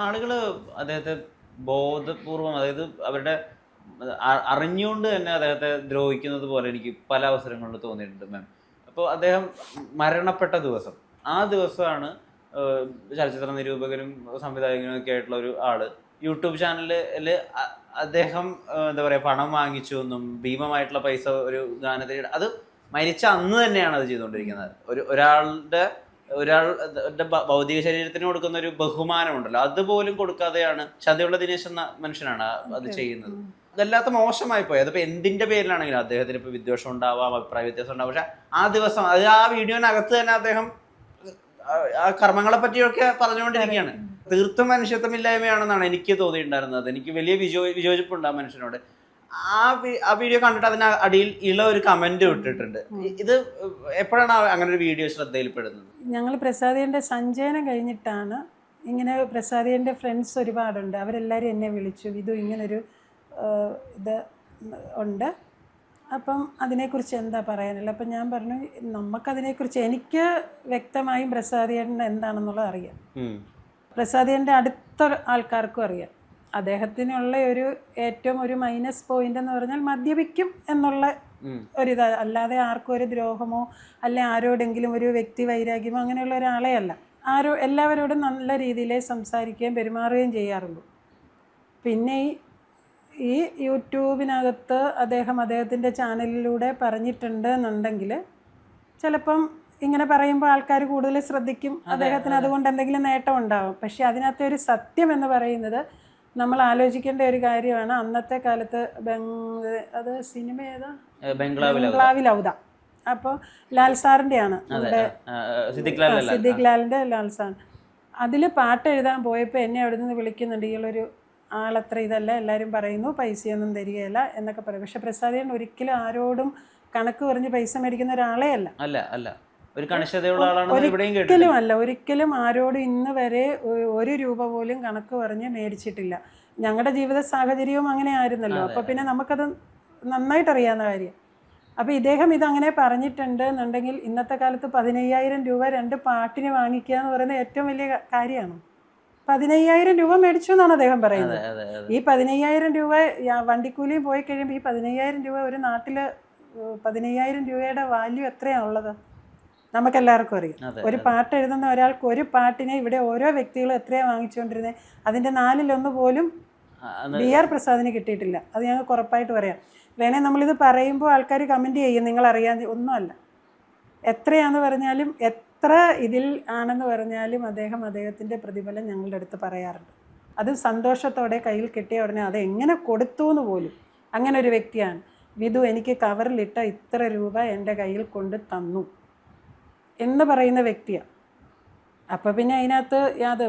ആളുകൾ അദ്ദേഹത്തെ ബോധപൂർവം, അതായത് അവരുടെ അറിഞ്ഞുകൊണ്ട് തന്നെ അദ്ദേഹത്തെ ദ്രോഹിക്കുന്നത് പോലെ എനിക്ക് പല അവസരങ്ങളിലും തോന്നിയിട്ടുണ്ട് മാം. അപ്പോൾ അദ്ദേഹം മരണപ്പെട്ട ദിവസം, ആ ദിവസമാണ് ചലച്ചിത്ര നിരൂപകനും സംവിധായകനും ഒക്കെ ആയിട്ടുള്ള ഒരു ആള് യൂട്യൂബ് ചാനലിൽ അദ്ദേഹം എന്താ പറയുക പണം വാങ്ങിച്ചു എന്നും ഭീമമായിട്ടുള്ള പൈസ ഒരു ഗാനത്തിന്, അത് മരിച്ച അന്ന് തന്നെയാണ് അത് ചെയ്തുകൊണ്ടിരിക്കുന്നത്. ഒരാളുടെ ഭൗതിക ശരീരത്തിന് കൊടുക്കുന്ന ഒരു ബഹുമാനം ഉണ്ടല്ലോ, അതുപോലും കൊടുക്കാതെയാണ് ചതയുള്ള ദിനേശ് എന്ന മനുഷ്യനാണ് അത് ചെയ്യുന്നത്. അതല്ലാത്ത മോശമായി പോയി. അതിപ്പോൾ എന്തിന്റെ പേരിലാണെങ്കിലും അദ്ദേഹത്തിന് ഇപ്പോൾ വിദ്വേഷം ഉണ്ടാവാം, അഭിപ്രായ വ്യത്യാസം ഉണ്ടാവാം. പക്ഷെ ആ ദിവസം അത് ആ വീഡിയോനകത്ത് തന്നെ അദ്ദേഹം ആ കർമ്മങ്ങളെ പറ്റിയൊക്കെ പറഞ്ഞുകൊണ്ടിരിക്കുകയാണ്. തീർത്തും മനുഷ്യത്വമില്ലായ്മയാണെന്നാണ് എനിക്ക് തോന്നിയിട്ടുണ്ടായിരുന്നത്. എനിക്ക് വലിയ വിയോജിപ്പുണ്ട് ആ മനുഷ്യനോട്. ആ വീഡിയോ കണ്ടിട്ട് അതിന് അടിയിൽ ഒരു കമന്റ് ഇട്ടിട്ടുണ്ട്. ഇത് എപ്പോഴാണ് അങ്ങനെ ഒരു വീഡിയോ ശ്രദ്ധയിൽപ്പെടുന്നത്? ഞങ്ങൾ പ്രസാദിയൻ്റെ സഞ്ചയനം കഴിഞ്ഞിട്ടാണ് ഇങ്ങനെ, പ്രസാദിയൻ്റെ ഫ്രണ്ട്സ് ഒരുപാടുണ്ട്, അവരെല്ലാവരും എന്നെ വിളിച്ചു, ഇത് ഇങ്ങനൊരു ഇത് ഉണ്ട്, അപ്പം അതിനെക്കുറിച്ച് എന്താ പറയാനുള്ളത്. അപ്പം ഞാൻ പറഞ്ഞു നമുക്കതിനെക്കുറിച്ച് എനിക്ക് വ്യക്തമായും പ്രസാദിയൻ എന്താണെന്നുള്ളത് അറിയാം, പ്രസാദിയൻ്റെ അടുത്ത ആൾക്കാർക്കും അറിയാം. അദ്ദേഹത്തിനുള്ള ഏറ്റവും ഒരു മൈനസ് പോയിന്റ് എന്ന് പറഞ്ഞാൽ മദ്യപിക്കും എന്നുള്ള ഒരിത്, അല്ലാതെ ആർക്കും ഒരു ദ്രോഹമോ അല്ലെ ആരോടെങ്കിലും ഒരു വ്യക്തി വൈരാഗ്യമോ അങ്ങനെയുള്ള ഒരാളെ അല്ല. എല്ലാവരോടും നല്ല രീതിയിൽ സംസാരിക്കുകയും പെരുമാറുകയും ചെയ്യാറുള്ളൂ. പിന്നെ ഈ യൂട്യൂബിനകത്ത് അദ്ദേഹത്തിൻ്റെ ചാനലിലൂടെ പറഞ്ഞിട്ടുണ്ട് എന്നുണ്ടെങ്കിൽ ചിലപ്പം ഇങ്ങനെ പറയുമ്പോൾ ആൾക്കാർ കൂടുതൽ ശ്രദ്ധിക്കും, അദ്ദേഹത്തിന് അതുകൊണ്ട് എന്തെങ്കിലും നേട്ടം ഉണ്ടാവും. പക്ഷെ അതിനകത്തെ ഒരു സത്യം എന്ന് പറയുന്നത് നമ്മൾ ആലോചിക്കേണ്ട ഒരു കാര്യമാണ്. അന്നത്തെ കാലത്ത് അത് സിനിമ ഏതാ, ബംഗ്ലാവിൽ ഔദ, അപ്പോൾ ലാൽ സാറിൻ്റെയാണ്, സിദ്ദിഖ് ലാലിൻ്റെ ലാൽ സാർ. അതിൽ പാട്ട് എഴുതാൻ പോയപ്പോൾ എന്നെ അവിടെ നിന്ന് വിളിക്കുന്നുണ്ട്, ഈയൊരു ആളത്ര ഇതല്ല, എല്ലാവരും പറയുന്നു പൈസയൊന്നും തരികയില്ല എന്നൊക്കെ പറയും. പക്ഷെ പ്രസാദിയൻ ഒരിക്കലും ആരോടും കണക്ക് പറഞ്ഞ് പൈസ മേടിക്കുന്ന ഒരാളെ അല്ല, ഒരിക്കലും ആരോടും ഇന്ന് വരെ ഒരു രൂപ പോലും കണക്ക് പറഞ്ഞ് മേടിച്ചിട്ടില്ല. ഞങ്ങളുടെ ജീവിത സാഹചര്യവും അങ്ങനെ ആയിരുന്നല്ലോ, അപ്പോൾ പിന്നെ നമുക്കത് നന്നായിട്ട് അറിയാവുന്ന കാര്യം. അപ്പോൾ ഇദ്ദേഹം ഇതങ്ങനെ പറഞ്ഞിട്ടുണ്ട് എന്നുണ്ടെങ്കിൽ ഇന്നത്തെ കാലത്ത് 15,000 രൂപ 2 പാട്ടിന് വാങ്ങിക്കുക എന്ന് പറയുന്നത് ഏറ്റവും വലിയ കാര്യമാണ്. 15,000 രൂപ മേടിച്ചു എന്നാണ് അദ്ദേഹം പറയുന്നത്. ഈ 15,000 രൂപ വണ്ടിക്കൂലിയും പോയി കഴിയുമ്പോൾ ഈ 15,000 രൂപ ഒരു നാട്ടിൽ 15,000 രൂപയുടെ വാല്യൂ എത്രയാണുള്ളത് നമുക്കെല്ലാവർക്കും അറിയാം. ഒരു പാട്ട് എഴുതുന്ന ഒരാൾക്ക് ഒരു പാട്ടിനെ ഇവിടെ ഓരോ വ്യക്തികളും എത്രയാണ് വാങ്ങിച്ചുകൊണ്ടിരുന്നത്, അതിൻ്റെ 4/1 പോലും BR പ്രസാദിന് കിട്ടിയിട്ടില്ല. അത് ഞങ്ങൾക്ക് ഉറപ്പായിട്ട് പറയാം. വേണേൽ നമ്മളിത് പറയുമ്പോൾ ആൾക്കാർ കമൻറ്റ് ചെയ്യും നിങ്ങളറിയാൻ, ഒന്നുമല്ല. എത്രയാണെന്ന് പറഞ്ഞാലും എത്ര ഇതിൽ ആണെന്ന് പറഞ്ഞാലും അദ്ദേഹത്തിൻ്റെ പ്രതിഫലം ഞങ്ങളുടെ അടുത്ത് പറയാറുണ്ട്. അത് സന്തോഷത്തോടെ കയ്യിൽ കിട്ടിയ ഉടനെ അത് എങ്ങനെ കൊടുത്തു എന്ന് പോലും, അങ്ങനെ ഒരു വ്യക്തിയാണ് വിധു. എനിക്ക് കവറിലിട്ട ഇത്ര രൂപ എൻ്റെ കയ്യിൽ കൊണ്ട് തന്നു എന്ന് പറയുന്ന വ്യക്തിയാണ്. അപ്പോൾ പിന്നെ അതിനകത്ത്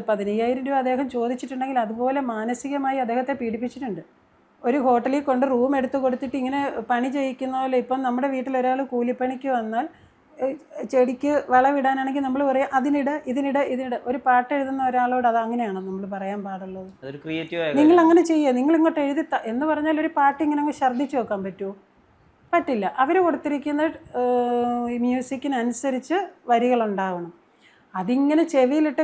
15,000 രൂപ അദ്ദേഹം ചോദിച്ചിട്ടുണ്ടെങ്കിൽ അതുപോലെ മാനസികമായി അദ്ദേഹത്തെ പീഡിപ്പിച്ചിട്ടുണ്ട്. ഒരു ഹോട്ടലിൽ കൊണ്ട് റൂം എടുത്ത് കൊടുത്തിട്ട് ഇങ്ങനെ പണി ചെയ്യിക്കുന്ന പോലെ. ഇപ്പം നമ്മുടെ വീട്ടിലൊരാൾ കൂലിപ്പണിക്ക് വന്നാൽ ചെടിക്ക് വളവിടാനാണെങ്കിൽ നമ്മൾ പറയാം ഇതിനിട. ഒരു പാട്ട് എഴുതുന്ന ഒരാളോട് അത് അങ്ങനെയാണോ നമ്മൾ പറയാൻ പാടുള്ളത്? നിങ്ങൾ അങ്ങനെ ചെയ്യുക, നിങ്ങൾ ഇങ്ങോട്ട് എഴുതി എന്ന് പറഞ്ഞാൽ ഒരു പാട്ട് ഇങ്ങനെ അങ്ങ് ഛർദ്ദിച്ച് വെക്കാൻ പറ്റുമോ? പറ്റില്ല. അവർ കൊടുത്തിരിക്കുന്ന മ്യൂസിക്കിനനുസരിച്ച് വരികളുണ്ടാവണം. അതിങ്ങനെ ചെവിയിലിട്ട്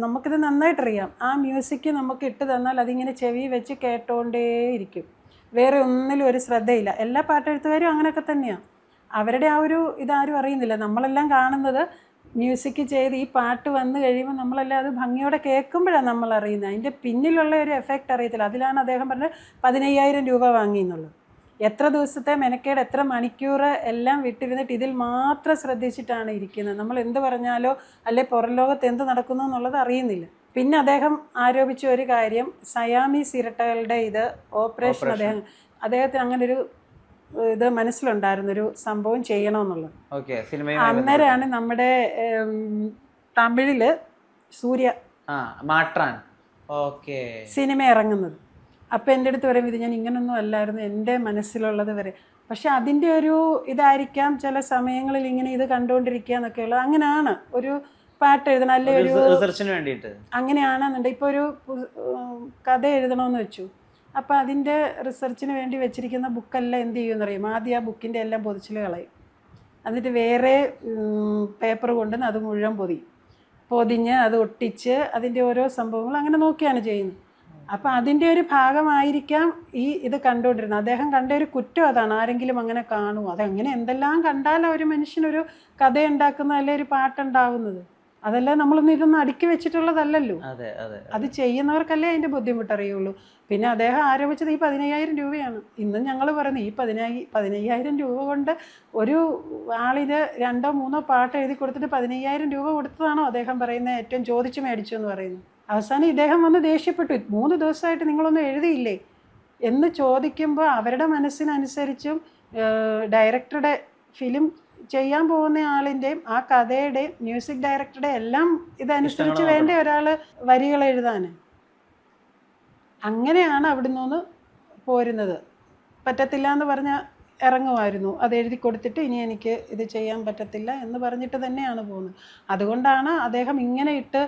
നമുക്കിത് നന്നായിട്ടറിയാം. ആ മ്യൂസിക് നമുക്ക് ഇട്ട് തന്നാൽ അതിങ്ങനെ ചെവി വെച്ച് കേട്ടോണ്ടേയിരിക്കും, വേറെ ഒന്നിലും ഒരു ശ്രദ്ധയില്ല. എല്ലാ പാട്ടെഴുത്തുകാരും അങ്ങനെയൊക്കെ തന്നെയാണ്. അവരുടെ ആ ഒരു ഇതാരും അറിയുന്നില്ല. നമ്മളെല്ലാം കാണുന്നത് മ്യൂസിക് ചെയ്ത് ഈ പാട്ട് വന്നു കഴിയുമ്പോൾ നമ്മളെല്ലാം അത് ഭംഗിയോടെ കേൾക്കുമ്പോഴാണ് നമ്മൾ അറിയുന്നത്. അതിൻ്റെ പിന്നിലുള്ള ഒരു എഫക്റ്റ് അറിയത്തില്ല. അതിലാണ് അദ്ദേഹം പറഞ്ഞത് 15,000 രൂപ വാങ്ങി എന്നുള്ളത്. എത്ര ദിവസത്തെ മെനക്കേട്, എത്ര മണിക്കൂർ എല്ലാം വിട്ടിരുന്നിട്ട് ഇതിൽ മാത്രം ശ്രദ്ധിച്ചിട്ടാണ് ഇരിക്കുന്നത്. നമ്മൾ എന്ത് പറഞ്ഞാലോ അല്ലെ പുറം ലോകത്ത് എന്ത് നടക്കുന്നു എന്നുള്ളത് അറിയുന്നില്ല. പിന്നെ അദ്ദേഹം ആരോപിച്ച ഒരു കാര്യം, സയാമീസ് ഇരട്ടകളുടെ ഓപ്പറേഷൻ അദ്ദേഹത്തിന് അങ്ങനൊരു ഇത് മനസ്സിലുണ്ടായിരുന്നൊരു സംഭവം ചെയ്യണമെന്നുള്ളത്. അന്നേരമാണ് നമ്മുടെ തമിഴില് സൂര്യ സിനിമ ഇറങ്ങുന്നത്. അപ്പം എൻ്റെ അടുത്ത് പറയും ഇത് ഞാൻ ഇങ്ങനൊന്നും അല്ലായിരുന്നു എൻ്റെ മനസ്സിലുള്ളത് വരെ. പക്ഷെ അതിൻ്റെ ഒരു ഇതായിരിക്കാം ചില സമയങ്ങളിൽ ഇങ്ങനെ ഇത് കണ്ടുകൊണ്ടിരിക്കുക എന്നൊക്കെ ഉള്ളത്. അങ്ങനെയാണ് ഒരു പാട്ട് എഴുതണം, അല്ലെ ഒരു അങ്ങനെയാണെന്നുണ്ടെങ്കിൽ ഇപ്പോൾ ഒരു കഥ എഴുതണമെന്ന് വെച്ചു, അപ്പോൾ അതിൻ്റെ റിസർച്ചിന് വേണ്ടി വെച്ചിരിക്കുന്ന ബുക്കെല്ലാം എന്ത് ചെയ്യുമെന്ന് അറിയാം, ആദ്യം ആ ബുക്കിൻ്റെ എല്ലാം പൊതിച്ചിൽ കളയും, എന്നിട്ട് വേറെ പേപ്പർ കൊണ്ടുവന്ന് അത് മുഴുവൻ പൊതിഞ്ഞ് അത് ഒട്ടിച്ച് അതിൻ്റെ ഓരോ സംഭവങ്ങൾ അങ്ങനെ നോക്കിയാണ് ചെയ്യുന്നത്. അപ്പം അതിൻ്റെ ഒരു ഭാഗമായിരിക്കാം ഇത് കണ്ടുകൊണ്ടിരുന്നത്. അദ്ദേഹം കണ്ട ഒരു കുറ്റം അതാണ്, ആരെങ്കിലും അങ്ങനെ കാണുമോ, അതെങ്ങനെ എന്തെല്ലാം കണ്ടാൽ ഒരു മനുഷ്യനൊരു കഥ ഉണ്ടാക്കുന്ന അല്ലെ ഒരു പാട്ടുണ്ടാവുന്നത്. അതെല്ലാം നമ്മളൊന്നും ഇതൊന്നും അടുക്കി വെച്ചിട്ടുള്ളതല്ലല്ലോ. അത് ചെയ്യുന്നവർക്കല്ലേ അതിൻ്റെ ബുദ്ധിമുട്ടറിയുള്ളൂ. പിന്നെ അദ്ദേഹം ആരോപിച്ചത് ഈ 15,000 രൂപയാണ്. ഇന്നും ഞങ്ങൾ പറയുന്നത് ഈ 15,000 രൂപ കൊണ്ട് ഒരു ആളിന് 2 or 3 പാട്ട് എഴുതി കൊടുത്തിട്ട് 15,000 രൂപ കൊടുത്തതാണോ അദ്ദേഹം പറയുന്നത് ഏറ്റവും ചോദിച്ചു മേടിച്ചു എന്ന് പറയുന്നത്. അവസാനം ഇദ്ദേഹം വന്ന് ദേഷ്യപ്പെട്ടു, 3 ദിവസമായിട്ട് നിങ്ങളൊന്നും എഴുതിയില്ലേ എന്ന് ചോദിക്കുമ്പോൾ അവരുടെ മനസ്സിനനുസരിച്ചും ഡയറക്ടറുടെ ഫിലിം ചെയ്യാൻ പോകുന്ന ആളിൻ്റെയും ആ കഥയുടെയും മ്യൂസിക് ഡയറക്ടറുടെ എല്ലാം ഇതനുസരിച്ച് വേണ്ട ഒരാൾ വരികൾ എഴുതാൻ. അങ്ങനെയാണ് അവിടെ നിന്ന് പോരുന്നത്. പറ്റത്തില്ല എന്ന് പറഞ്ഞാൽ ഇറങ്ങുമായിരുന്നു. അത് എഴുതി കൊടുത്തിട്ട് ഇനി എനിക്ക് ഇത് ചെയ്യാൻ പറ്റത്തില്ല എന്ന് പറഞ്ഞിട്ട് തന്നെയാണ് പോകുന്നത്. അതുകൊണ്ടാണ് അദ്ദേഹം ഇങ്ങനെ ഇട്ട്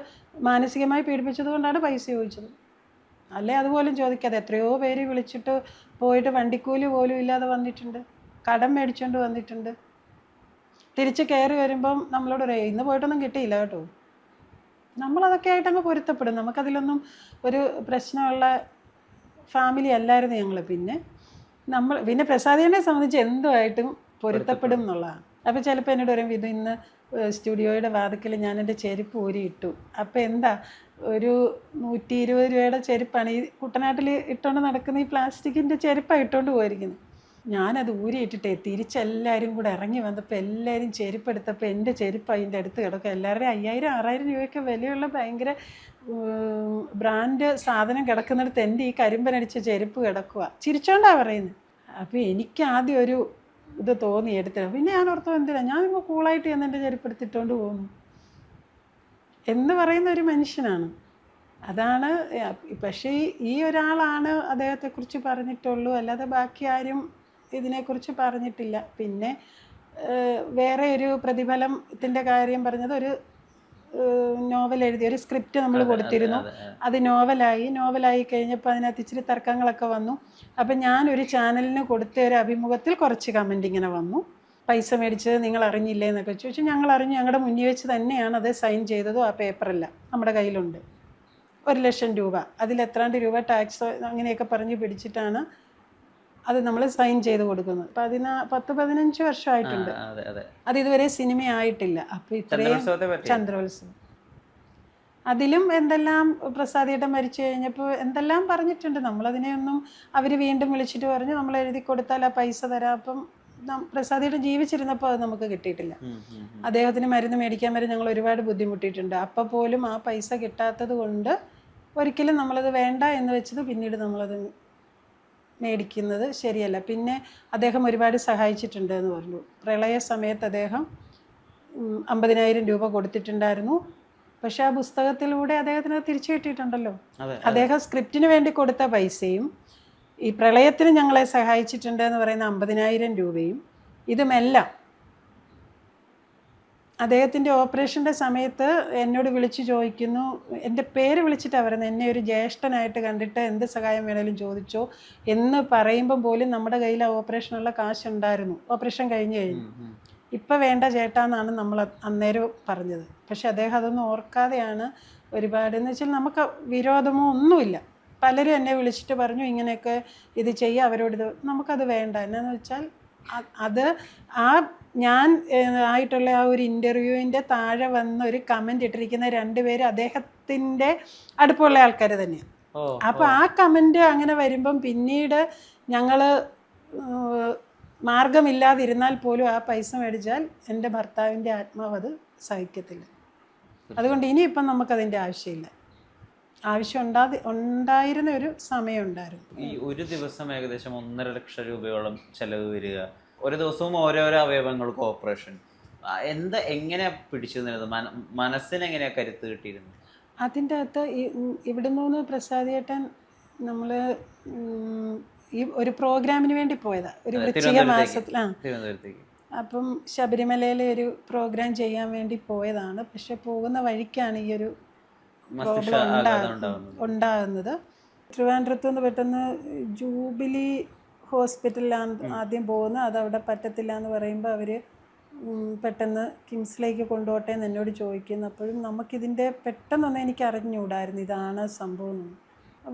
മാനസികമായി പീഡിപ്പിച്ചത് കൊണ്ടാണ് പൈസ ചോദിച്ചത്. അല്ലേ അതുപോലും ചോദിക്കാതെ എത്രയോ പേര് വിളിച്ചിട്ട് പോയിട്ട് വണ്ടിക്കൂലി പോലും ഇല്ലാതെ വന്നിട്ടുണ്ട്, കടം മേടിച്ചുകൊണ്ട് വന്നിട്ടുണ്ട്. തിരിച്ച് കയറി വരുമ്പം നമ്മളോട് പറയും ഇന്ന് പോയിട്ടൊന്നും കിട്ടിയില്ല കേട്ടോ. നമ്മളതൊക്കെ ആയിട്ടങ്ങ് പൊരുത്തപ്പെടും. നമുക്കതിലൊന്നും ഒരു പ്രശ്നമുള്ള ഫാമിലി അല്ലായിരുന്നു ഞങ്ങൾ. പിന്നെ പ്രസാദിനെ സംബന്ധിച്ച് എന്തുമായിട്ടും പൊരുത്തപ്പെടും എന്നുള്ളതാണ്. അപ്പോൾ ചിലപ്പോൾ എന്നോട് പറയും ഇത് ഇന്ന് സ്റ്റുഡിയോയുടെ വാതിക്കൽ ഞാൻ എൻ്റെ ചെരുപ്പ് ഊരിയിട്ടു. അപ്പോൾ എന്താ ഒരു 120 രൂപയുടെ ചെരുപ്പാണ് ഈ കുട്ടനാട്ടിൽ ഇട്ടുകൊണ്ട് നടക്കുന്ന ഈ പ്ലാസ്റ്റിക്കിൻ്റെ ചെരുപ്പാണ് ഇട്ടുകൊണ്ട് പോയിരിക്കുന്നത്. ഞാനത് ഊരിയിട്ടിട്ടേ തിരിച്ചെല്ലാവരും കൂടെ ഇറങ്ങി വന്നപ്പോൾ എല്ലാവരും ചെരുപ്പ് എടുത്തപ്പോൾ എൻ്റെ ചെരുപ്പ് അതിൻ്റെ അടുത്ത് കിടക്കുക. എല്ലാവരുടെയും 5,000-6,000 രൂപയൊക്കെ വിലയുള്ള ഭയങ്കര ബ്രാൻഡ് സാധനം കിടക്കുന്നിടത്ത് എൻ്റെ ഈ കരിമ്പനടിച്ച ചെരുപ്പ് കിടക്കുക. ചിരിച്ചോണ്ടാണ് പറയുന്നത്. അപ്പോൾ എനിക്ക് ആദ്യം ഒരു ഇത് തോന്നി എടുത്തില്ല. പിന്നെ ഞാൻ ഓർത്തു എന്തിനാ ഞാനിപ്പോൾ കൂളായിട്ട് ചെന്ന് എൻ്റെ ചെരുപ്പ് എടുത്തിട്ടുകൊണ്ട് പോകുന്നു എന്ന് പറയുന്ന ഒരു മനുഷ്യനാണ്. അതാണ്. പക്ഷേ ഈ ഒരാളാണ് അദ്ദേഹത്തെക്കുറിച്ച് പറഞ്ഞിട്ടുള്ളൂ, അല്ലാതെ ബാക്കി ആരും ഇതിനെക്കുറിച്ച് പറഞ്ഞിട്ടില്ല. പിന്നെ വേറെ ഒരു പ്രതിഫലത്തിൻ്റെ കാര്യം പറഞ്ഞത് ഒരു നോവൽ എഴുതി ഒരു സ്ക്രിപ്റ്റ് നമ്മൾ കൊടുത്തിരുന്നു. അത് നോവലായി കഴിഞ്ഞപ്പോൾ അതിനകത്ത് ഇച്ചിരി തർക്കങ്ങളൊക്കെ വന്നു. അപ്പം ഞാനൊരു ചാനലിന് കൊടുത്ത ഒരു അഭിമുഖത്തിൽ കുറച്ച് കമൻറ്റ് ഇങ്ങനെ വന്നു, പൈസ മേടിച്ചത് നിങ്ങൾ അറിഞ്ഞില്ലേ എന്നൊക്കെ ചോദിച്ചു. ഞങ്ങൾ അറിഞ്ഞു, ഞങ്ങളുടെ മുന്നിൽ വെച്ച് തന്നെയാണ് അത് സൈൻ ചെയ്തതും. ആ പേപ്പറെല്ലാം നമ്മുടെ കയ്യിലുണ്ട്. 1,00,000 രൂപ, അതിലെത്രാണ്ട് രൂപ ടാക്സ് അങ്ങനെയൊക്കെ പറഞ്ഞ് പിടിച്ചിട്ടാണ് അത് നമ്മൾ സൈൻ ചെയ്ത് കൊടുക്കുന്നത്. 10-15 വർഷമായിട്ടുണ്ട്. അത് ഇതുവരെ സിനിമയായിട്ടില്ല. അപ്പോൾ ഇത്രയും ചന്ദ്രോത്സവം അതിലും എന്തെല്ലാം പ്രസാദിയേട്ടൻ മരിച്ചു കഴിഞ്ഞപ്പോൾ എന്തെല്ലാം പറഞ്ഞിട്ടുണ്ട്. നമ്മളതിനെയൊന്നും അവർ വീണ്ടും വിളിച്ചിട്ട് പറഞ്ഞു നമ്മൾ എഴുതി കൊടുത്താൽ ആ പൈസ തരാം. അപ്പം പ്രസാദിയേട്ടൻ ജീവിച്ചിരുന്നപ്പോൾ അത് നമുക്ക് കിട്ടിയിട്ടില്ല. അദ്ദേഹത്തിന് മരുന്ന് മേടിക്കാൻ വരെ ഞങ്ങൾ ഒരുപാട് ബുദ്ധിമുട്ടിയിട്ടുണ്ട്. അപ്പോൾ പോലും ആ പൈസ കിട്ടാത്തത് കൊണ്ട് ഒരിക്കലും നമ്മളത് വേണ്ട എന്ന് വെച്ചത് പിന്നീട് നമ്മളത് മേടിക്കുന്നത് ശരിയല്ല. പിന്നെ അദ്ദേഹം ഒരുപാട് സഹായിച്ചിട്ടുണ്ട് എന്ന് പറഞ്ഞു. പ്രളയ സമയത്ത് അദ്ദേഹം 50,000 രൂപ കൊടുത്തിട്ടുണ്ടായിരുന്നു. പക്ഷെ ആ പുസ്തകത്തിലൂടെ അദ്ദേഹത്തിന് തിരിച്ചു കിട്ടിയിട്ടുണ്ടല്ലോ. അദ്ദേഹം സ്ക്രിപ്റ്റിന് വേണ്ടി കൊടുത്ത പൈസയും ഈ പ്രളയത്തിന് ഞങ്ങളെ സഹായിച്ചിട്ടുണ്ട് എന്ന് പറയുന്ന 50,000 രൂപയും ഇതുമെല്ലാം അദ്ദേഹത്തിൻ്റെ ഓപ്പറേഷൻ്റെ സമയത്ത് എന്നോട് വിളിച്ച് ചോദിക്കുന്നു, എൻ്റെ പേര് വിളിച്ചിട്ടാണ് പറയുന്നത്, എന്നെ ഒരു ജ്യേഷ്ഠനായിട്ട് കണ്ടിട്ട് എന്ത് സഹായം വേണേലും ചോദിച്ചോ എന്ന് പറയുമ്പം പോലും നമ്മുടെ കയ്യിൽ ആ ഓപ്പറേഷനുള്ള കാശുണ്ടായിരുന്നു. ഓപ്പറേഷൻ കഴിഞ്ഞ് ഇപ്പം വേണ്ട ചേട്ടാന്നാണ് നമ്മൾ അന്നേരം പറഞ്ഞത്. പക്ഷെ അദ്ദേഹം അതൊന്നും ഓർക്കാതെയാണ് ഒരുപാട്. എന്ന് വെച്ചാൽ നമുക്ക് വിരോധമോ ഒന്നുമില്ല. പലരും എന്നെ വിളിച്ചിട്ട് പറഞ്ഞു ഇങ്ങനെയൊക്കെ ഇത് ചെയ്യുക, അവരോടിത് നമുക്കത് വേണ്ട. എന്നാന്ന് വെച്ചാൽ അത് ഞാൻ ആയിട്ടുള്ള ആ ഒരു ഇൻ്റർവ്യൂവിൻ്റെ താഴെ വന്ന ഒരു കമൻ്റ് ഇട്ടിരിക്കുന്ന 2 പേര് അദ്ദേഹത്തിൻ്റെ അടുപ്പമുള്ള ആൾക്കാർ തന്നെയാണ്. അപ്പോൾ ആ കമൻ്റ് അങ്ങനെ വരുമ്പം പിന്നീട് ഞങ്ങൾ മാർഗമില്ലാതിരുന്നാൽ പോലും ആ പൈസ മേടിച്ചാൽ എൻ്റെ ഭർത്താവിൻ്റെ ആത്മാവ് അത് സഹിക്കത്തില്ല. അതുകൊണ്ട് ഇനിയിപ്പം നമുക്കതിൻ്റെ ആവശ്യമില്ല. ആവശ്യം ഉണ്ടായിരുന്ന ഒരു സമയം ഉണ്ടായിരുന്നു. ഈ ഒരു ദിവസം ഏകദേശം 1.5 ലക്ഷം രൂപയോളം ചെലവ് വരിക, ഒരു ദിവസവും ഓരോരോ അവയവങ്ങൾക്ക് ഓപ്പറേഷൻ, എങ്ങനെയാ പിടിച്ചു നിന്നത്? മനസ്സിനെങ്ങനെയാ കരുത്ത് കിട്ടിയിരുന്നത്? അതിൻ്റെ അകത്ത് ഇവിടെ നിന്ന് പ്രസാദിയേട്ടൻ നമ്മൾ ഈ ഒരു പ്രോഗ്രാമിന് വേണ്ടി പോയതാ, ഒരു വൃശ്ചിക മാസത്തിൽ. അപ്പം ശബരിമലയിലെ ഒരു പ്രോഗ്രാം ചെയ്യാൻ വേണ്ടി പോയതാണ്. പക്ഷെ പോകുന്ന വഴിക്കാണ് ഈ ഒരു പ്രോബ്ലം ഉണ്ടാകുന്നത്. ട്രിവാൻഡ്രത്തു നിന്ന് പെട്ടെന്ന് ജൂബിലി ഹോസ്പിറ്റലിലാണ് ആദ്യം പോകുന്നത്. അതവിടെ പറ്റത്തില്ല എന്ന് പറയുമ്പോൾ അവർ പെട്ടെന്ന് കിംസിലേക്ക് കൊണ്ടുപോട്ടെ എന്ന് എന്നോട് ചോദിക്കുന്നു. അപ്പോഴും നമുക്കിതിൻ്റെ പെട്ടെന്നൊന്നും എനിക്ക് അറിഞ്ഞുകൂടായിരുന്നു ഇതാണ് സംഭവം.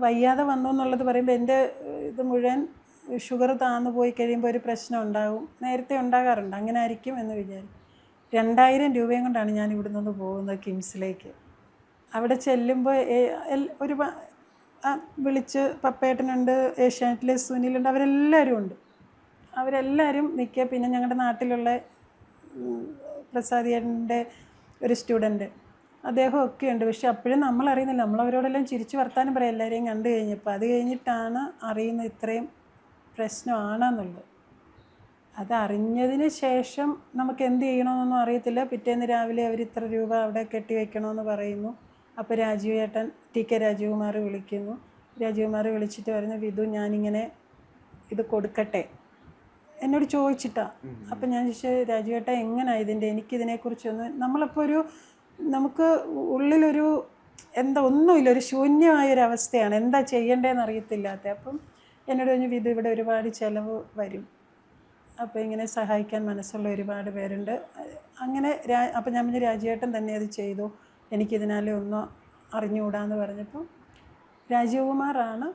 വയ്യാതെ വന്നു എന്നുള്ളത് പറയുമ്പോൾ എൻ്റെ ഇത് മുഴുവൻ ഷുഗർ താന്നു പോയി കഴിയുമ്പോൾ ഒരു പ്രശ്നം ഉണ്ടാകും, നേരത്തെ ഉണ്ടാകാറുണ്ട്, അങ്ങനെ ആയിരിക്കും എന്ന് വിചാരിക്കും. 2000 രൂപയും കൊണ്ടാണ് ഞാൻ ഇവിടെ നിന്ന് പോകുന്നത് കിംസിലേക്ക്. അവിടെ ചെല്ലുമ്പോൾ ഒരു വിളിച്ച് പപ്പേട്ടനുണ്ട്, ഏഷ്യാനെറ്റിലെ സുനിലുണ്ട്, അവരെല്ലാവരും ഉണ്ട്. അവരെല്ലാവരും നിൽക്കുക. പിന്നെ ഞങ്ങളുടെ നാട്ടിലുള്ള പ്രസാദിയൻ്റെ ഒരു സ്റ്റുഡൻറ്റ്, അദ്ദേഹം ഒക്കെ ഉണ്ട്. പക്ഷെ അപ്പോഴും നമ്മൾ അറിയുന്നില്ല, നമ്മളവരോടെല്ലാം ചിരിച്ച് വർത്താനം പറയാം എല്ലാവരെയും കണ്ടു കഴിഞ്ഞപ്പോൾ. അത് കഴിഞ്ഞിട്ടാണ് അറിയുന്നത് ഇത്രയും പ്രശ്നമാണെന്നുള്ളത്. അതറിഞ്ഞതിന് ശേഷം നമുക്ക് എന്ത് ചെയ്യണമെന്നൊന്നും അറിയത്തില്ല. പിറ്റേന്ന് രാവിലെ അവർ ഇത്ര രൂപ അവിടെ കെട്ടി വയ്ക്കണമെന്ന് പറയുന്നു. അപ്പോൾ രാജീവ് ഏട്ടൻ, ടി കെ രാജീവ്കുമാർ വിളിക്കുന്നു. രാജീവ്കുമാർ വിളിച്ചിട്ട് പറഞ്ഞു, വിധു ഞാനിങ്ങനെ ഇത് കൊടുക്കട്ടെ എന്നോട് ചോദിച്ചിട്ടാ. അപ്പം ഞാൻ ചോദിച്ചു, രാജീവേട്ട എങ്ങനെയാണ് ഇതിൻ്റെ, എനിക്കിതിനെക്കുറിച്ചൊന്ന്, നമ്മളിപ്പോൾ നമുക്ക് ഉള്ളിലൊരു ഒന്നുമില്ല, ഒരു ശൂന്യമായൊരവസ്ഥയാണ്, എന്താ ചെയ്യേണ്ടതെന്ന് അറിയത്തില്ലാത്ത. അപ്പം എന്നോട് പറഞ്ഞു, വിധു ഇവിടെ ഒരുപാട് ചിലവ് വരും, അപ്പോൾ ഇങ്ങനെ സഹായിക്കാൻ മനസ്സുള്ള ഒരുപാട് പേരുണ്ട്. അങ്ങനെ അപ്പം ഞാൻ പറഞ്ഞു, രാജീവേട്ടൻ തന്നെ അത് ചെയ്തു, എനിക്കിതിനാലെ ഒന്നും അറിഞ്ഞുകൂടാന്ന് പറഞ്ഞപ്പോൾ രാജീവ്കുമാറാണ്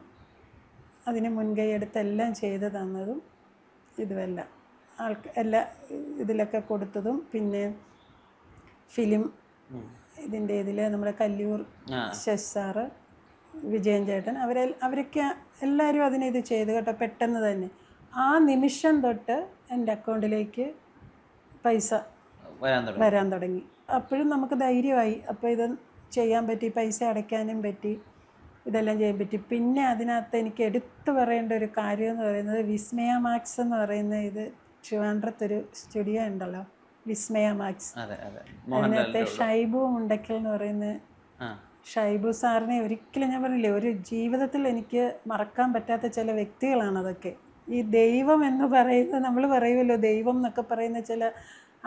അതിന് മുൻകൈ എടുത്ത് എല്ലാം ചെയ്ത് തന്നതും ഇതുമെല്ലാം എല്ലാ ഇതിലൊക്കെ കൊടുത്തതും. പിന്നെ ഫിലിം ഇതിൻ്റെ ഇതിൽ നമ്മുടെ കല്ലൂർ ശശി സാറ്, വിജയൻ ചേട്ടൻ, അവരൊക്കെ എല്ലാവരും അതിനിത് ചെയ്തു കേട്ടോ. പെട്ടെന്ന് തന്നെ ആ നിമിഷം തൊട്ട് എൻ്റെ അക്കൗണ്ടിലേക്ക് പൈസ വരാൻ തുടങ്ങി. അപ്പോഴും നമുക്ക് ധൈര്യമായി. അപ്പോൾ ഇത് ചെയ്യാൻ പറ്റി, പൈസ അടയ്ക്കാനും പറ്റി, ഇതെല്ലാം ചെയ്യാൻ പറ്റി. പിന്നെ അതിനകത്ത് എനിക്ക് എടുത്തു പറയേണ്ട ഒരു കാര്യം എന്ന് പറയുന്നത്, വിസ്മയ മാക്സ് എന്ന് പറയുന്ന ഇത് ട്രിവാൻഡ്രത്തൊരു സ്റ്റുഡിയോ ഉണ്ടല്ലോ, വിസ്മയ മാക്സ്. അതിനകത്തെ ഷൈബു മുണ്ടക്കൽ എന്ന് പറയുന്ന ഷൈബു സാറിനെ ഒരിക്കലും ഞാൻ പറഞ്ഞില്ലേ, ഒരു ജീവിതത്തിൽ എനിക്ക് മറക്കാൻ പറ്റാത്ത ചില വ്യക്തികളാണ് അതൊക്കെ. ഈ ദൈവം എന്ന് പറയുന്നത്, നമ്മൾ പറയുമല്ലോ ദൈവം എന്നൊക്കെ പറയുന്ന ചില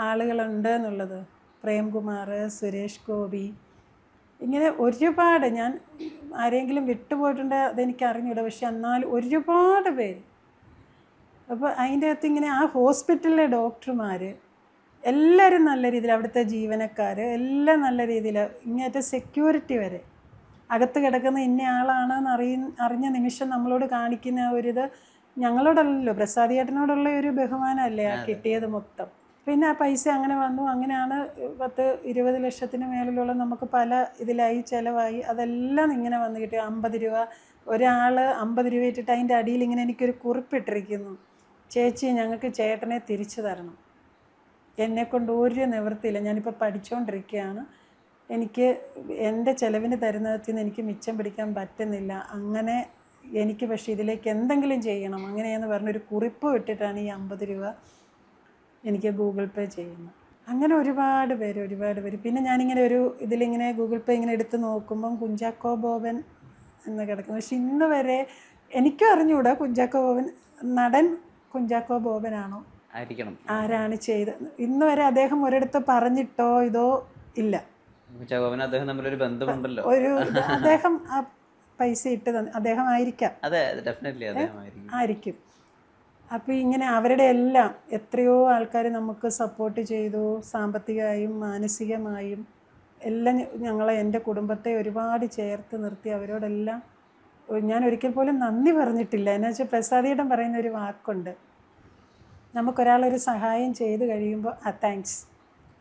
ആളുകളുണ്ട് എന്നുള്ളത്, പ്രേംകുമാർ, സുരേഷ് ഗോപി, ഇങ്ങനെ ഒരുപാട്, ഞാൻ ആരെങ്കിലും വിട്ടുപോയിട്ടുണ്ട് അതെനിക്ക് അറിഞ്ഞൂടാ, പക്ഷെ എന്നാൽ ഒരുപാട് പേര്. അപ്പോൾ അതിൻ്റെ അകത്ത് ഇങ്ങനെ ആ ഹോസ്പിറ്റലിലെ ഡോക്ടർമാർ എല്ലാവരും നല്ല രീതിയിൽ, അവിടുത്തെ ജീവനക്കാർ എല്ലാം നല്ല രീതിയിൽ, ഇങ്ങനത്തെ സെക്യൂരിറ്റി വരെ, അകത്ത് കിടക്കുന്ന ഇന്ന ആളാണെന്ന് അറിഞ്ഞ നിമിഷം നമ്മളോട് കാണിക്കുന്ന ഒരിത് ഞങ്ങളോടല്ലല്ലോ, പ്രസാദിയേട്ടനോടുള്ള ഒരു ബഹുമാനമല്ലേ ആ കിട്ടിയത് മൊത്തം. പിന്നെ ആ പൈസ അങ്ങനെ വന്നു. അങ്ങനെയാണ് 10-20 ലക്ഷത്തിന് മേളിലുള്ള നമുക്ക് പല ഇതിലായി ചിലവായി. അതെല്ലാം ഇങ്ങനെ വന്ന് കിട്ടി. 50 രൂപ ഒരാൾ 50 രൂപ ഇട്ടിട്ട് അതിൻ്റെ അടിയിൽ ഇങ്ങനെ എനിക്കൊരു കുറിപ്പിട്ടിരിക്കുന്നു, ചേച്ചി ഞങ്ങൾക്ക് ചേട്ടനെ തിരിച്ചു തരണം. എന്നെക്കൊണ്ട് ഒരു നിവൃത്തിയില്ല, ഞാനിപ്പോൾ പഠിച്ചുകൊണ്ടിരിക്കുകയാണ്, എനിക്ക് എൻ്റെ ചിലവിന് തരുന്നതിൽ നിന്ന് എനിക്ക് മിച്ചം പിടിക്കാൻ പറ്റുന്നില്ല, അങ്ങനെ എനിക്ക് പക്ഷേ ഇതിലേക്ക് എന്തെങ്കിലും ചെയ്യണം, അങ്ങനെയെന്ന് പറഞ്ഞൊരു കുറിപ്പ് ഇട്ടിട്ടാണ് ഈ 50 രൂപ എനിക്ക് ഗൂഗിൾ പേ ചെയ്യുന്നത്. അങ്ങനെ ഒരുപാട് പേര്. പിന്നെ ഞാനിങ്ങനെ ഒരു ഇതിലിങ്ങനെ ഗൂഗിൾ പേ ഇങ്ങനെ എടുത്ത് നോക്കുമ്പം കുഞ്ചാക്കോ ബോബൻ എന്ന് കിടക്കുന്നു. പക്ഷെ ഇന്ന് വരെ എനിക്കും അറിഞ്ഞുകൂടാ കുഞ്ചാക്കോ ബോബൻ, നടൻ കുഞ്ചാക്കോ ബോബനാണോ ആയിരിക്കണം, ആരാണ് ചെയ്തത്, ഇന്ന് വരെ അദ്ദേഹം ഒരിടത്ത് പറഞ്ഞിട്ടോ ഇതോ ഇല്ല. അദ്ദേഹം തമ്മിലൊരു ബന്ധമുണ്ടല്ലോ, അദ്ദേഹം ആ പൈസ ഇട്ട് അദ്ദേഹം ആയിരിക്കാം, ആയിരിക്കും. അപ്പോൾ ഇങ്ങനെ അവരുടെ എല്ലാം എത്രയോ ആൾക്കാർ നമുക്ക് സപ്പോർട്ട് ചെയ്തു, സാമ്പത്തികമായും മാനസികമായും എല്ലാം. എൻ്റെ കുടുംബത്തെ ഒരുപാട് ചേർത്ത് നിർത്തി. അവരോടെല്ലാം ഞാൻ ഒരിക്കൽ പോലും നന്ദി പറഞ്ഞിട്ടില്ല. എന്നു വെച്ചാൽ പ്രസാദിയേട്ടൻ പറയുന്ന ഒരു വാക്കുണ്ട്, നമുക്കൊരാളൊരു സഹായം ചെയ്ത് കഴിയുമ്പോൾ താങ്ക്സ്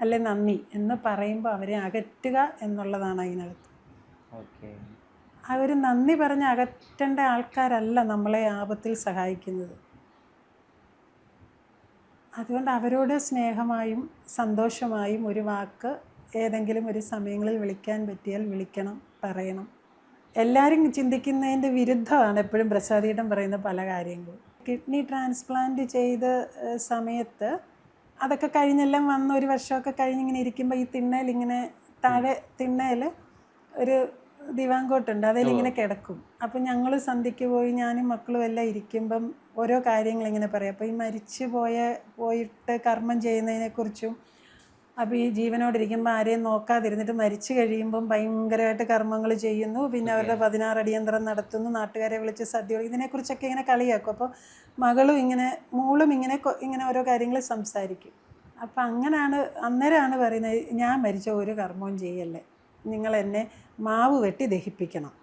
അല്ലെ നന്ദി എന്ന് പറയുമ്പോൾ അവരെ അകറ്റുക എന്നുള്ളതാണ് അതിനകത്ത്. ആ ഒരു നന്ദി പറഞ്ഞ് അകറ്റേണ്ട ആൾക്കാരല്ല നമ്മളെ ആപത്തിൽ സഹായിക്കുന്നത്. അതുകൊണ്ട് അവരോട് സ്നേഹമായും സന്തോഷമായും ഒരു വാക്ക് ഏതെങ്കിലും ഒരു സമയങ്ങളിൽ വിളിക്കാൻ പറ്റിയാൽ വിളിക്കണം, പറയണം. എല്ലാവരും ചിന്തിക്കുന്നതിൻ്റെ വിരുദ്ധമാണ് എപ്പോഴും പ്രസാദിയേട്ടൻ പറയുന്ന പല കാര്യങ്ങളും. കിഡ്നി ട്രാൻസ്പ്ലാന്റ് ചെയ്ത സമയത്ത് അതൊക്കെ കഴിഞ്ഞെല്ലാം വന്ന് 1 വർഷമൊക്കെ കഴിഞ്ഞിങ്ങനെ ഇരിക്കുമ്പോൾ ഈ തിണ്ണയിലിങ്ങനെ താഴെ തിണ്ണയിൽ ഒരു ദിവാങ്കോട്ടുണ്ട്, അതിലിങ്ങനെ കിടക്കും. അപ്പം ഞങ്ങൾ സന്ധ്യയ്ക്ക് പോയി ഞാനും മക്കളും എല്ലാം ഇരിക്കുമ്പം ഓരോ കാര്യങ്ങളിങ്ങനെ പറയും. അപ്പോൾ ഈ മരിച്ചു പോയിട്ട് കർമ്മം ചെയ്യുന്നതിനെക്കുറിച്ചും, അപ്പോൾ ഈ ജീവനോടിരിക്കുമ്പോൾ ആരെയും നോക്കാതിരുന്നിട്ട് മരിച്ചു കഴിയുമ്പം ഭയങ്കരമായിട്ട് കർമ്മങ്ങൾ ചെയ്യുന്നു, പിന്നെ അവരുടെ 16 അടിയന്തരം നടത്തുന്നു, നാട്ടുകാരെ വിളിച്ച് സദ്യ, ഇതിനെക്കുറിച്ചൊക്കെ ഇങ്ങനെ കളിയാക്കും. അപ്പോൾ മോളും ഇങ്ങനെ ഓരോ കാര്യങ്ങൾ സംസാരിക്കും. അപ്പം അങ്ങനെയാണ് അന്നേരമാണ് പറയുന്നത്, ഞാൻ മരിച്ച ഒരു കർമ്മവും ചെയ്യല്ലേ, നിങ്ങൾ എന്നെ മാവ് വെട്ടി ദഹിപ്പിക്കണം.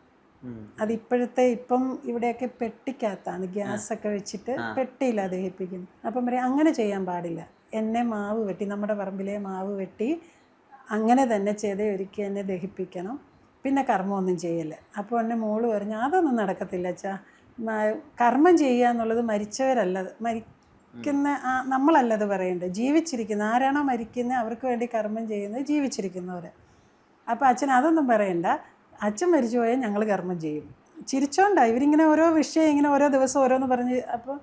അതിപ്പോഴത്തെ ഇപ്പം ഇവിടെയൊക്കെ പെട്ടിക്കകത്താണ് ഗ്യാസൊക്കെ വെച്ചിട്ട് പെട്ടിയില്ല ദഹിപ്പിക്കുന്നത്. അപ്പം പറയാം അങ്ങനെ ചെയ്യാൻ പാടില്ല, എന്നെ മാവ് വെട്ടി, നമ്മുടെ പറമ്പിലെ മാവ് വെട്ടി അങ്ങനെ തന്നെ ചെയ്ത് ഒരിക്കൽ എന്നെ ദഹിപ്പിക്കണം, പിന്നെ കർമ്മമൊന്നും ചെയ്യല്ലേ. അപ്പോൾ എന്നെ മോള് പറഞ്ഞു അതൊന്നും നടക്കത്തില്ല അച്ഛാ, കർമ്മം ചെയ്യുക എന്നുള്ളത് മരിച്ചവരല്ല, മരിക്കുന്ന നമ്മളല്ലത് പറയേണ്ടത്, ജീവിച്ചിരിക്കുന്ന ആരാണോ മരിക്കുന്നത് അവർക്ക് വേണ്ടി കർമ്മം ചെയ്യുന്നത് ജീവിച്ചിരിക്കുന്നവർ. അപ്പോൾ അച്ഛൻ അതൊന്നും പറയണ്ട, അച്ഛൻ മരിച്ചു പോയാൽ ഞങ്ങൾ കർമ്മം ചെയ്യും. ചിരിച്ചോണ്ടാണ് ഇവരിങ്ങനെ ഓരോ വിഷയം ഇങ്ങനെ ഓരോ ദിവസം ഓരോന്ന് പറഞ്ഞ്, അപ്പോൾ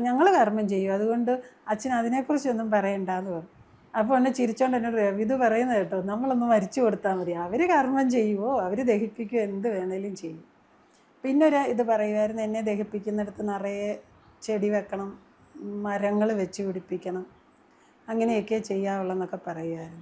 ഞങ്ങൾ കർമ്മം ചെയ്യും, അതുകൊണ്ട് അച്ഛൻ അതിനെക്കുറിച്ചൊന്നും പറയണ്ടെന്ന് പറഞ്ഞു. അപ്പോൾ എന്നെ ചിരിച്ചോണ്ട് എന്നോട് ഇത് പറയുന്നത് കേട്ടോ, നമ്മളൊന്ന് മരിച്ചു കൊടുത്താൽ മതി, അവർ കർമ്മം ചെയ്യുമോ അവർ ദഹിപ്പിക്കുമോ എന്ത് വേണേലും ചെയ്യും. പിന്നെ ഇത് പറയുമായിരുന്നു, എന്നെ ദഹിപ്പിക്കുന്നിടത്ത് നിറയെ ചെടി വെക്കണം, മരങ്ങൾ വെച്ച് പിടിപ്പിക്കണം, അങ്ങനെയൊക്കെ ചെയ്യാവുള്ളൂ എന്നൊക്കെ പറയുമായിരുന്നു.